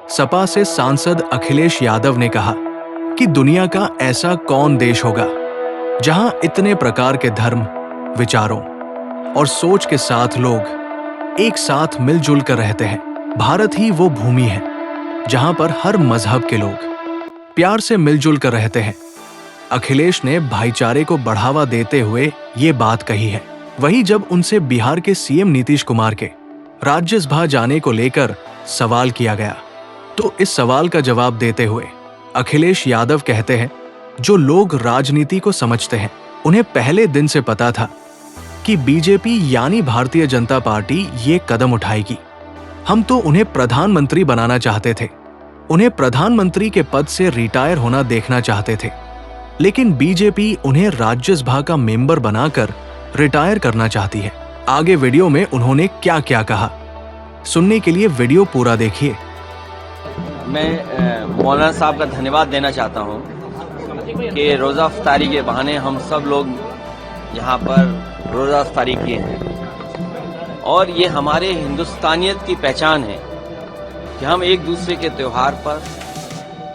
सपा से सांसद अखिलेश यादव ने कहा कि दुनिया का ऐसा कौन देश होगा जहां इतने प्रकार के धर्म, विचारों और सोच के साथ लोग एक साथ मिलजुल कर रहते हैं। भारत ही वो भूमि है जहां पर हर मजहब के लोग प्यार से मिलजुल कर रहते हैं। अखिलेश ने भाईचारे को बढ़ावा देते हुए ये बात कही है। वहीं जब उनसे बिहार के सीएम नीतीश कुमार के राज्यसभा जाने को लेकर सवाल किया गया, तो इस सवाल का जवाब देते हुए अखिलेश यादव कहते हैं, जो लोग राजनीति को समझते हैं उन्हें पहले दिन से पता था कि बीजेपी यानी भारतीय जनता पार्टी ये कदम उठाएगी। हम तो उन्हें प्रधानमंत्री बनाना चाहते थे, उन्हें प्रधानमंत्री के पद से रिटायर होना देखना चाहते थे, लेकिन बीजेपी उन्हें राज्यसभा का मेंबर बनाकर रिटायर करना चाहती है। आगे वीडियो में उन्होंने क्या क्या कहा, सुनने के लिए वीडियो पूरा देखिए। मैं मौलाना साहब का धन्यवाद देना चाहता हूं कि रोज़ा इफ्तारी के बहाने हम सब लोग यहाँ पर रोज़ा इफ्तारी किए हैं और ये हमारे हिंदुस्तानियत की पहचान है कि हम एक दूसरे के त्योहार पर,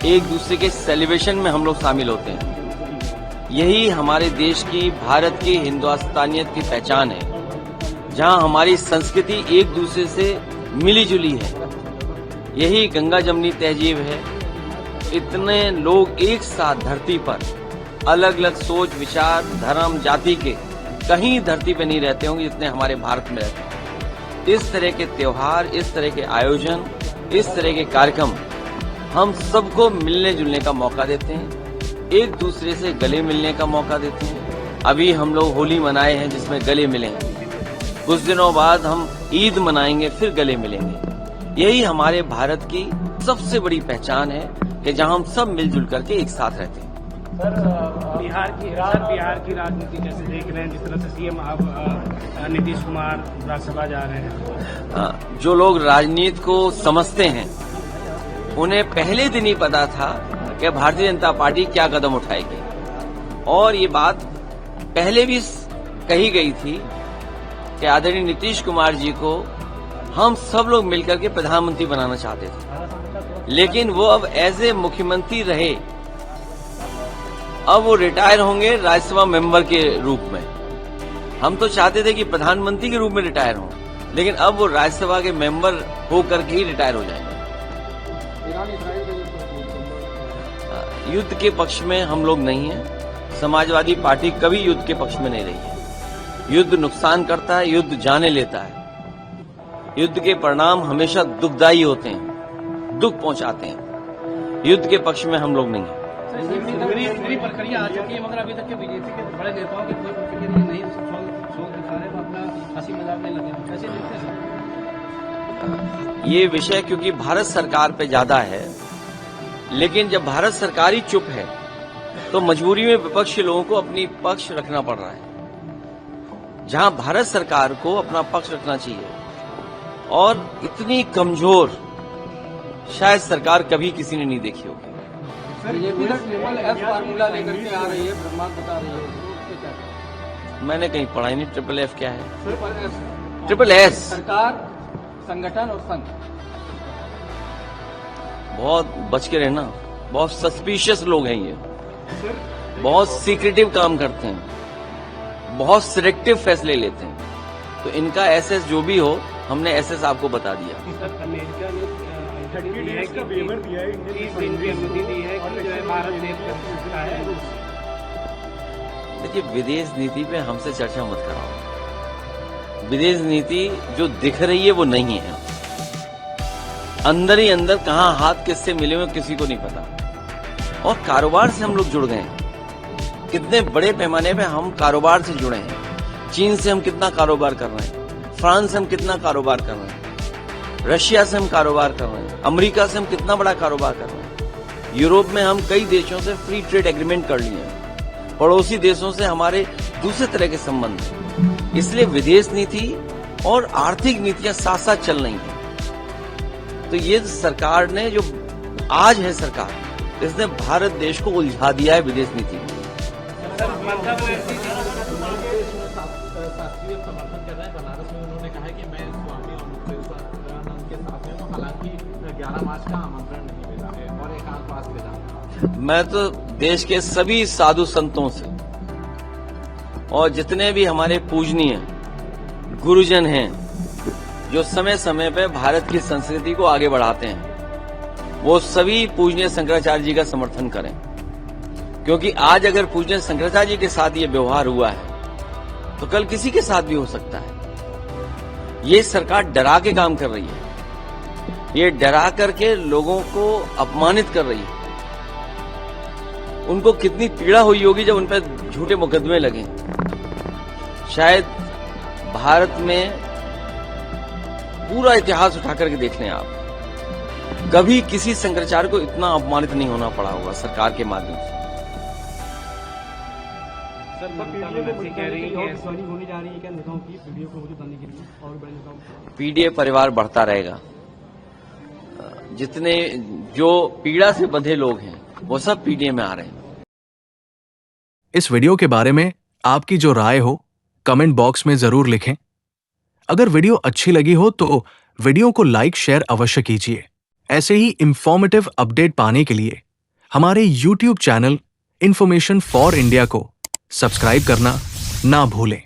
एक दूसरे के सेलिब्रेशन में हम लोग शामिल होते हैं। यही हमारे देश की, भारत की हिंदुस्तानियत की पहचान है, जहाँ हमारी संस्कृति एक दूसरे से मिली जुली है। यही गंगा जमनी तहजीब है। इतने लोग एक साथ धरती पर, अलग अलग सोच, विचार, धर्म, जाति के कहीं धरती पे नहीं रहते होंगे जितने हमारे भारत में रहते हैं। इस तरह के त्योहार, इस तरह के आयोजन, इस तरह के कार्यक्रम हम सबको मिलने जुलने का मौका देते हैं, एक दूसरे से गले मिलने का मौका देते हैं। अभी हम लोग होली मनाए हैं जिसमें गले मिले हैं, कुछ दिनों बाद हम ईद मनाएंगे, फिर गले मिलेंगे। यही हमारे भारत की सबसे बड़ी पहचान है कि जहां हम सब मिलजुल करके एक साथ रहते हैं। सर, बिहार की राजनीति कैसे देख रहे हैं, जिस तरह से सीएम अब नीतीश कुमार राज्यसभा जा रहे हैं? जो लोग राजनीति को समझते हैं उन्हें पहले दिन ही पता था कि भारतीय जनता पार्टी क्या कदम उठाएगी, और ये बात पहले भी कही गई थी कि आदरणीय नीतीश कुमार जी को हम सब लोग मिलकर के प्रधानमंत्री बनाना चाहते थे, लेकिन वो अब एज ए मुख्यमंत्री रहे। अब वो रिटायर होंगे राज्यसभा मेंबर के रूप में। हम तो चाहते थे कि प्रधानमंत्री के रूप में रिटायर हों, लेकिन अब वो राज्यसभा के मेंबर होकर के ही रिटायर हो जाएंगे। युद्ध के पक्ष में हम लोग नहीं हैं। समाजवादी पार्टी कभी युद्ध के पक्ष में नहीं रही है। युद्ध नुकसान करता है, युद्ध जाने लेता है। युद्ध के परिणाम हमेशा दुखदायी होते हैं, दुख पहुंचाते हैं। युद्ध के पक्ष में हम लोग नहीं हैं। प्रक्रिया आ चुकी है, मगर अभी तक के बीजेपी के बड़े नेताओं की कोई प्रक्रिया नहीं शोक दिखा रहे, अपना हंसी मजाक में लगे। कैसे देखते हैं ये विषय क्योंकि भारत सरकार पे ज्यादा है, लेकिन जब भारत सरकार ही चुप है तो मजबूरी में विपक्षी लोगों को अपनी पक्ष रखना पड़ रहा है, जहां भारत सरकार को अपना पक्ष रखना चाहिए। और इतनी कमजोर शायद सरकार कभी किसी ने नहीं देखी होगी। फार्मूला लेकर के आ रही है, ब्रह्मांड बता रही है, मैंने कहीं पढ़ा ही नहीं ट्रिपल एफ क्या है। ट्रिपल एस सरकार, संगठन और संघ। बहुत बच के रहना, बहुत सस्पिशियस लोग हैं ये, बहुत सीक्रेटिव काम करते हैं, बहुत सिलेक्टिव फैसले लेते हैं। तो इनका एसएस जो भी हो, हमने एसएस आपको बता दिया। अमेरिका ने विदेश नीति दी है कि जो है भारत देश का है। देखिए, विदेश नीति पे हमसे चर्चा मत कराओ। विदेश नीति जो दिख रही है वो नहीं है। अंदर ही अंदर कहां हाथ किससे मिले हुए किसी को नहीं पता। और कारोबार से हम लोग जुड़ गए हैं। कितने बड़े पैमाने पे हम कारोबार से जुड़े हैं। चीन से हम कितना कारोबार कर रहे हैं, फ्रांस से हम कितना कारोबार कर रहे हैं, रशिया से हम कारोबार कर रहे हैं, अमेरिका से हम कितना बड़ा कारोबार कर रहे हैं, यूरोप में हम कई देशों से फ्री ट्रेड एग्रीमेंट कर लिए हैं, पड़ोसी देशों से हमारे दूसरे तरह के संबंध हैं। इसलिए विदेश नीति और आर्थिक नीतियां साथ साथ चल रही हैं। तो ये सरकार ने जो आज है सरकार, इसने भारत देश को उलझा दिया है विदेश नीति में। शास्त्रीय समर्थन कर रहे हैं। बनारस में उन्होंने कहा है कि मैं स्वामी और उनके साथ में हूं, हालांकि 11 मार्च का आमंत्रण नहीं मिला है और एकांतवास पे जाना। मैं तो देश के सभी साधु संतों से और जितने भी हमारे पूजनीय गुरुजन हैं जो समय समय पे भारत की संस्कृति को आगे बढ़ाते हैं, वो सभी पूजनीय शंकराचार्य जी का समर्थन करें, क्योंकि आज अगर पूजनीय शंकराचार्य जी के साथ ये व्यवहार हुआ है तो कल किसी के साथ भी हो सकता है। ये सरकार डरा के काम कर रही है, ये डरा करके लोगों को अपमानित कर रही है। उनको कितनी पीड़ा हुई होगी जब उन पर झूठे मुकदमे लगे। शायद भारत में पूरा इतिहास उठा करके देख लें आप, कभी किसी शंकराचार्य को इतना अपमानित नहीं होना पड़ा होगा सरकार के माध्यम से। सर ममता बनर्जी कह रही है होने जा रही है क्या नेताओं की वीडियो को बताने के लिए और बड़े नेताओं? पीडीए परिवार बढ़ता रहेगा। जितने जो पीड़ा से बंधे लोग हैं वो सब पीडीए में आ रहे हैं। इस वीडियो के बारे में आपकी जो राय हो कमेंट बॉक्स में जरूर लिखें। अगर वीडियो अच्छी लगी हो तो वीडियो को लाइक शेयर अवश्य कीजिए। ऐसे ही इंफॉर्मेटिव अपडेट पाने के लिए हमारे YouTube channel information for India को सब्सक्राइब करना ना भूलें।